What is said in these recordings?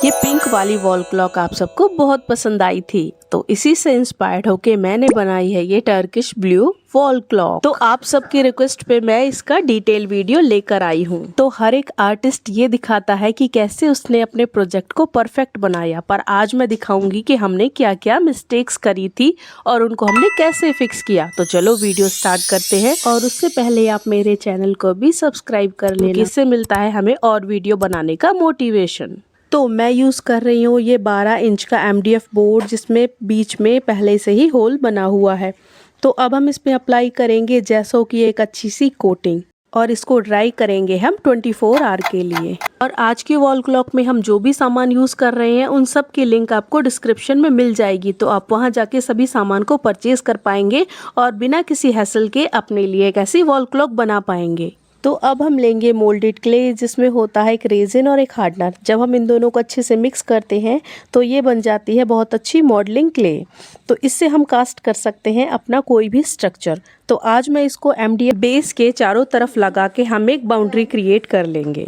ये पिंक वाली wall clock आप सबको बहुत पसंद आई थी, तो इसी से इंस्पायर्ड होके मैंने बनाई है ये टर्किश ब्लू वॉल क्लॉक। तो आप सबकी रिक्वेस्ट पे मैं इसका डिटेल वीडियो लेकर आई हूँ। तो हर एक आर्टिस्ट ये दिखाता है कि कैसे उसने अपने प्रोजेक्ट को परफेक्ट बनाया, पर आज मैं दिखाऊंगी कि हमने क्या क्या मिस्टेक्स करी थी और उनको हमने कैसे फिक्स किया। तो चलो वीडियो स्टार्ट करते हैं, और उससे पहले आप मेरे चैनल को भी सब्सक्राइब कर लेना, इससे मिलता है हमें और वीडियो बनाने का मोटिवेशन। तो मैं यूज़ कर रही हूँ ये 12 इंच का MDF बोर्ड, जिसमें बीच में पहले से ही होल बना हुआ है। तो अब हम इसमें अप्लाई करेंगे जैसो की एक अच्छी सी कोटिंग, और इसको ड्राई करेंगे हम 24 आवर के लिए। और आज की वॉल क्लॉक में हम जो भी सामान यूज़ कर रहे हैं उन सब की लिंक आपको डिस्क्रिप्शन में मिल जाएगी, तो आप वहां जाके सभी सामान को परचेज कर पाएंगे और बिना किसी हैसल के अपने लिए एक ऐसी वॉल क्लॉक बना पाएंगे। तो अब हम लेंगे मोल्डेड क्ले, जिसमें होता है एक रेजिन और एक हार्डनर। जब हम इन दोनों को अच्छे से मिक्स करते हैं तो ये बन जाती है बहुत अच्छी मॉडलिंग क्ले। तो इससे हम कास्ट कर सकते हैं अपना कोई भी स्ट्रक्चर। तो आज मैं इसको MDF बेस के चारों तरफ लगा के हम एक बाउंड्री क्रिएट कर लेंगे।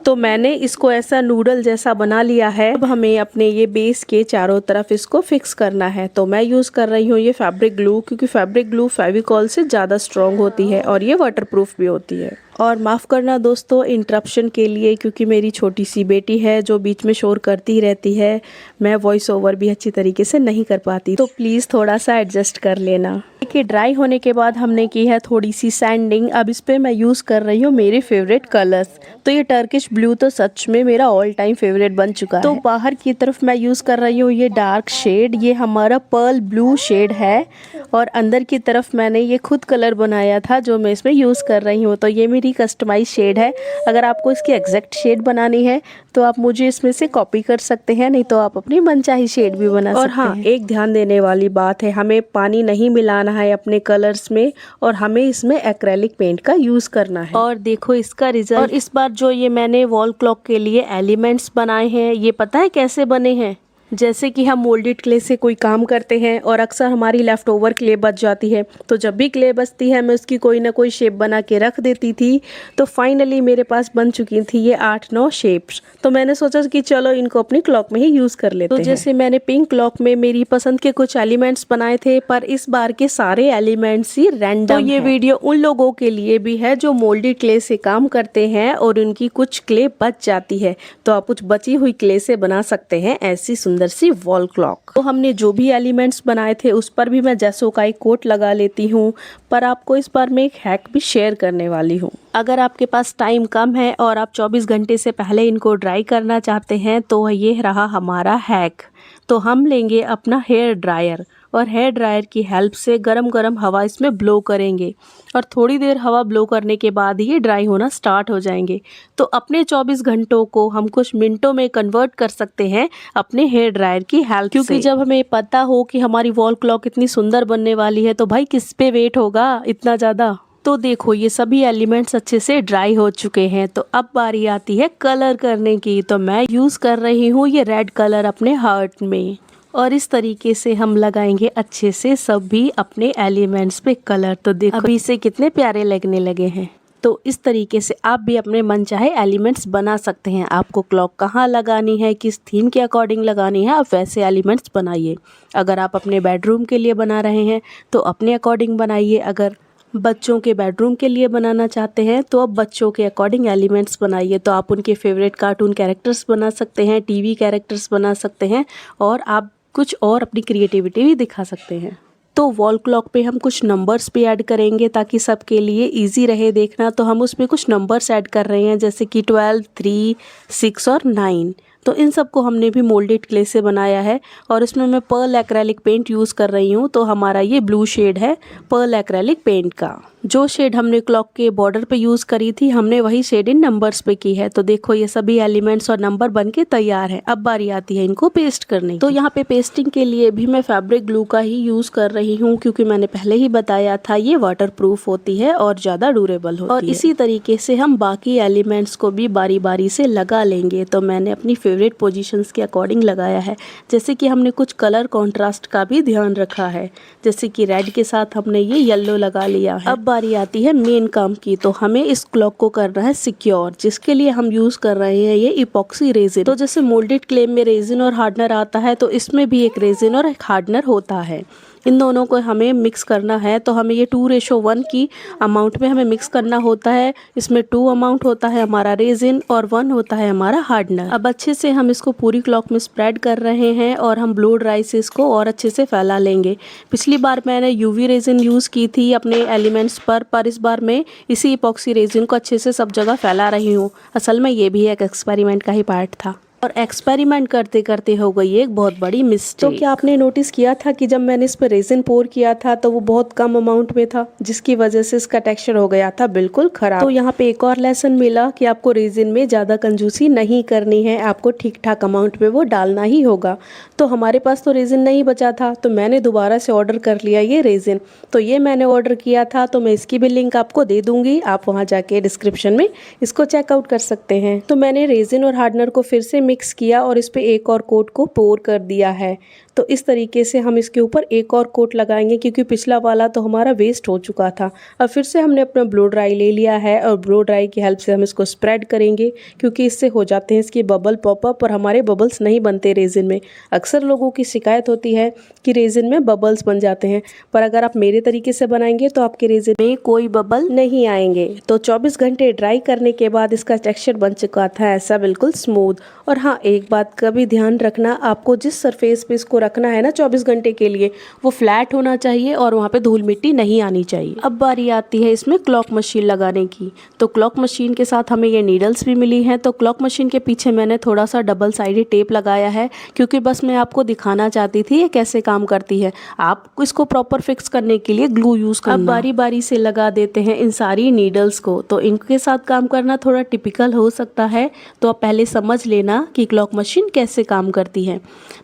तो मैंने इसको ऐसा नूडल जैसा बना लिया है। अब हमें अपने ये बेस के चारों तरफ इसको फिक्स करना है। तो मैं यूज़ कर रही हूँ ये फैब्रिक ग्लू, क्योंकि फैब्रिक ग्लू फेविकॉल से ज़्यादा स्ट्रॉन्ग होती है और ये वाटरप्रूफ भी होती है। और माफ़ करना दोस्तों इंटरप्शन के लिए, क्योंकि मेरी छोटी सी बेटी है जो बीच में शोर करती रहती है। मैं वॉइस ओवर भी अच्छी तरीके से नहीं कर पाती, तो प्लीज़ थोड़ा सा एडजस्ट कर लेना। देखिए ड्राई होने के बाद हमने की है थोड़ी सी सैंडिंग। अब इस पे मैं यूज़ कर रही हूँ मेरे फेवरेट कलर्स। तो ये टर्किश ब्लू तो सच में मेरा ऑल टाइम फेवरेट बन चुका है। तो बाहर की तरफ मैं यूज़ कर रही हूँ ये डार्क शेड, ये हमारा पर्ल ब्लू शेड है। और अंदर की तरफ मैंने ये खुद कलर बनाया था जो मैं इसमें यूज़ कर रही हूँ। तो ये मेरी कस्टमाइज शेड है। अगर आपको इसकी एग्जैक्ट शेड बनानी है तो आप मुझे इसमें से कॉपी कर सकते हैं, नहीं तो आप अपनी मनचाही शेड भी बना सकते हैं। और हाँ, एक ध्यान देने वाली बात है, हमें पानी नहीं मिलाना है अपने कलर्स में, और हमें इसमें एक्रेलिक पेंट का यूज़ करना है। और देखो इसका रिजल्ट। और इस बार जो ये मैंने वॉल क्लॉक के लिए एलिमेंट्स बनाए हैं, ये पता है कैसे बने हैं? जैसे कि हम मोल्डेड क्ले से कोई काम करते हैं और अक्सर हमारी लेफ़्ट ओवर क्ले बच जाती है, तो जब भी क्ले बचती है मैं उसकी कोई ना कोई शेप बना के रख देती थी। तो फाइनली मेरे पास बन चुकी थी ये 8-9 शेप्स। तो मैंने सोचा कि चलो इनको अपनी क्लॉक में ही यूज़ कर लेते हैं। तो जैसे मैंने पिंक क्लॉक में मेरी पसंद के कुछ एलिमेंट्स बनाए थे, पर इस बार के सारे एलिमेंट्स ही रैंडम। तो ये वीडियो उन लोगों के लिए भी है जो मोल्डेड क्ले से काम करते हैं और उनकी कुछ क्ले बच जाती है, तो आप कुछ बची हुई क्ले से बना सकते हैं ऐसी सुंदर सी वॉल क्लॉक। तो हमने जो भी एलिमेंट्स बनाए थे उस पर भी मैं जैसो का एक कोट लगा लेती हूँ। पर आपको इस बार मैं एक हैक भी शेयर करने वाली हूँ। अगर आपके पास टाइम कम है और आप 24 घंटे से पहले इनको ड्राई करना चाहते हैं, तो ये रहा हमारा हैक। तो हम लेंगे अपना हेयर ड्रायर, और हेयर ड्रायर की हेल्प से गरम गरम हवा इसमें ब्लो करेंगे, और थोड़ी देर हवा ब्लो करने के बाद ये ड्राई होना स्टार्ट हो जाएंगे। तो अपने 24 घंटों को हम कुछ मिनटों में कन्वर्ट कर सकते हैं अपने हेयर ड्रायर की हेल्प से। क्योंकि जब हमें पता हो कि हमारी वॉल क्लॉक इतनी सुंदर बनने वाली है, तो भाई किस पे वेट होगा इतना ज़्यादा। तो देखो ये सभी एलिमेंट्स अच्छे से ड्राई हो चुके हैं। तो अब बारी आती है कलर करने की। तो मैं यूज़ कर रही हूँ ये रेड कलर अपने हार्ट में, और इस तरीके से हम लगाएंगे अच्छे से सभी अपने एलिमेंट्स पे कलर। तो देखो अभी से कितने प्यारे लगने लगे हैं। तो इस तरीके से आप भी अपने मन चाहे एलिमेंट्स बना सकते हैं। आपको क्लॉक कहाँ लगानी है, किस थीम के अकॉर्डिंग लगानी है, आप वैसे एलिमेंट्स बनाइए। अगर आप अपने बेडरूम के लिए बना रहे हैं तो अपने अकॉर्डिंग बनाइए। अगर बच्चों के बेडरूम के लिए बनाना चाहते हैं तो अब बच्चों के अकॉर्डिंग एलिमेंट्स बनाइए। तो आप उनके फेवरेट कार्टून कैरेक्टर्स बना सकते हैं, टीवी कैरेक्टर्स बना सकते हैं, और आप कुछ और अपनी क्रिएटिविटी भी दिखा सकते हैं। तो वॉल क्लॉक पे हम कुछ नंबर्स भी ऐड करेंगे ताकि सबके लिए इजी रहे देखना। तो हम उसमें कुछ नंबर्स ऐड कर रहे हैं, जैसे कि 12, 3, 6 और 9। तो इन सब को हमने भी मोल्डेड क्ले से बनाया है, और इसमें मैं पर्ल एक्रेलिक पेंट यूज़ कर रही हूँ। तो हमारा ये ब्लू शेड है पर्ल एक्रेलिक पेंट का। जो शेड हमने क्लॉक के बॉर्डर पे यूज़ करी थी, हमने वही शेड इन नंबर्स पे की है। तो देखो ये सभी एलिमेंट्स और नंबर बन के तैयार है। अब बारी आती है इनको पेस्ट करने की। तो यहाँ पे पेस्टिंग के लिए भी मैं फैब्रिक ग्लू का ही यूज़ कर रही हूँ, क्योंकि मैंने पहले ही बताया था ये वाटर प्रूफ होती है और ज़्यादा ड्यूरेबल होती है। और इसी तरीके से हम बाकी एलिमेंट्स को भी बारी बारी से लगा लेंगे। तो मैंने अपनी फेवरेट फेवरेट पोजीशंस के अकॉर्डिंग लगाया है। जैसे कि हमने कुछ कलर कॉन्ट्रास्ट का भी ध्यान रखा है, जैसे कि रेड के साथ हमने ये येलो लगा लिया है। अब बारी आती है मेन काम की, तो हमें इस क्लॉक को करना है सिक्योर, जिसके लिए हम यूज कर रहे हैं ये इपॉक्सी रेजिन। तो जैसे मोल्डेड क्ले में रेजिन और हार्डनर आता है, तो इसमें भी एक रेजिन और एक हार्डनर होता है। इन दोनों को हमें मिक्स करना है, तो हमें ये 2:1 की अमाउंट में हमें मिक्स करना होता है। इसमें 2 अमाउंट होता है हमारा रेजिन और 1 होता है हमारा हार्डनर। अब अच्छे से हम इसको पूरी क्लॉक में स्प्रेड कर रहे हैं और हम ब्लो ड्राई से इसको और अच्छे से फैला लेंगे। पिछली बार मैंने यूवी रेजिन यूज़ की थी अपने एलिमेंट्स पर इस बार मैं इसी इपॉक्सी रेजिन को अच्छे से सब जगह फैला रही हूँ। असल में ये भी एक एक्सपेरिमेंट का ही पार्ट था और एक्सपेरिमेंट करते करते हो गई एक बहुत बड़ी मिस्टेक। तो क्या आपने नोटिस किया था कि जब मैंने इस पर रेजिन पोर किया था तो वो बहुत कम अमाउंट में था, जिसकी वजह से इसका टेक्सचर हो गया था बिल्कुल खराब। तो यहाँ पे एक और लेसन मिला कि आपको रेजिन में ज़्यादा कंजूसी नहीं करनी है, आपको ठीक ठाक अमाउंट में वो डालना ही होगा। तो हमारे पास तो रेजिन नहीं बचा था, तो मैंने दोबारा से ऑर्डर कर लिया ये रेजिन। तो ये मैंने ऑर्डर किया था, तो मैं इसकी भी लिंक आपको दे दूंगी, आप वहाँ जाके डिस्क्रिप्शन में इसको चेकआउट कर सकते हैं। तो मैंने रेजिन और हार्डनर को फिर से मिक्स किया और इस पे एक और कोट को पोर कर दिया है। तो इस तरीके से हम इसके ऊपर एक और कोट लगाएंगे, क्योंकि पिछला वाला तो हमारा वेस्ट हो चुका था। अब फिर से हमने अपना ब्लो ड्राई ले लिया है और ब्लो ड्राई की हेल्प से हम इसको स्प्रेड करेंगे, क्योंकि इससे हो जाते हैं इसके बबल पॉपअप और हमारे बबल्स नहीं बनते रेजिन में। अक्सर लोगों की शिकायत होती है कि रेजिन में बबल्स बन जाते हैं, पर अगर आप मेरे तरीके से बनाएंगे तो आपके रेजिन में कोई बबल नहीं आएंगे। तो 24 घंटे ड्राई करने के बाद इसका टेक्सचर बन चुका था ऐसा बिल्कुल स्मूथ। और हाँ, एक बात का भी ध्यान रखना, आपको जिस सरफेस पे इसको रखना है ना 24 घंटे के लिए, वो फ्लैट होना चाहिए और वहाँ पे धूल मिट्टी नहीं आनी चाहिए। अब बारी आती है इसमें क्लॉक मशीन लगाने की। तो क्लॉक मशीन के साथ हमें ये नीडल्स भी मिली हैं। तो क्लॉक मशीन के पीछे मैंने थोड़ा सा डबल साइडेड टेप लगाया है, क्योंकि बस मैं आपको दिखाना चाहती थी ये कैसे काम करती है। आप इसको प्रॉपर फिक्स करने के लिए ग्लू यूज करना। अब बारी बारी से लगा देते हैं इन सारी नीडल्स को। तो इनके साथ काम करना थोड़ा टिपिकल हो सकता है, तो आप पहले समझ लेना कि क्लॉक मशीन कैसे काम करती है।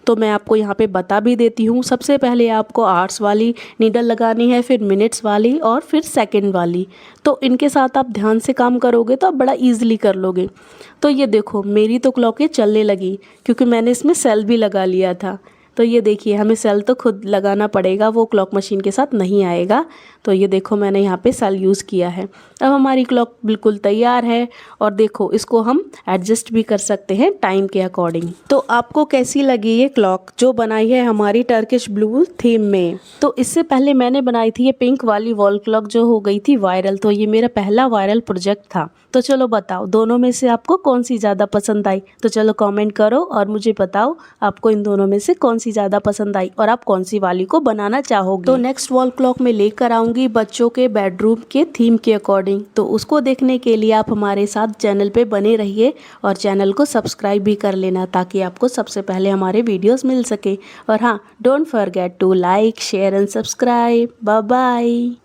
तो मैं आपको यहाँ पे बता भी देती हूँ। सबसे पहले आपको आवर्स वाली नीडल लगानी है, फिर मिनट्स वाली और फिर सेकंड वाली। तो इनके साथ आप ध्यान से काम करोगे तो आप बड़ा ईजिली कर लोगे। तो ये देखो, मेरी तो क्लॉकें चलने लगी क्योंकि मैंने इसमें सेल भी लगा लिया था। तो ये देखिए, हमें सेल तो खुद लगाना पड़ेगा, वो क्लॉक मशीन के साथ नहीं आएगा। तो ये देखो, मैंने यहाँ पे सेल यूज़ किया है। अब हमारी क्लॉक बिल्कुल तैयार है और देखो, इसको हम एडजस्ट भी कर सकते हैं टाइम के अकॉर्डिंग। तो आपको कैसी लगी ये क्लॉक जो बनाई है हमारी टर्किश ब्लू थीम में? तो इससे पहले मैंने बनाई थी ये पिंक वाली वॉल क्लॉक जो हो गई थी वायरल। तो ये मेरा पहला वायरल प्रोजेक्ट था। तो चलो बताओ, दोनों में से आपको कौन सी ज़्यादा पसंद आई? तो चलो कमेंट करो और मुझे बताओ आपको इन दोनों में से कौन सी ज़्यादा पसंद आई और आप कौन सी वाली को बनाना चाहोगे। तो नेक्स्ट वॉल क्लॉक में लेकर आऊँगी बच्चों के बेडरूम के थीम के अकॉर्डिंग। तो उसको देखने के लिए आप हमारे साथ चैनल पे बने रहिए और चैनल को सब्सक्राइब भी कर लेना, ताकि आपको सबसे पहले हमारे वीडियोस मिल सके। और हाँ, don't forget to like, share and subscribe. Bye bye.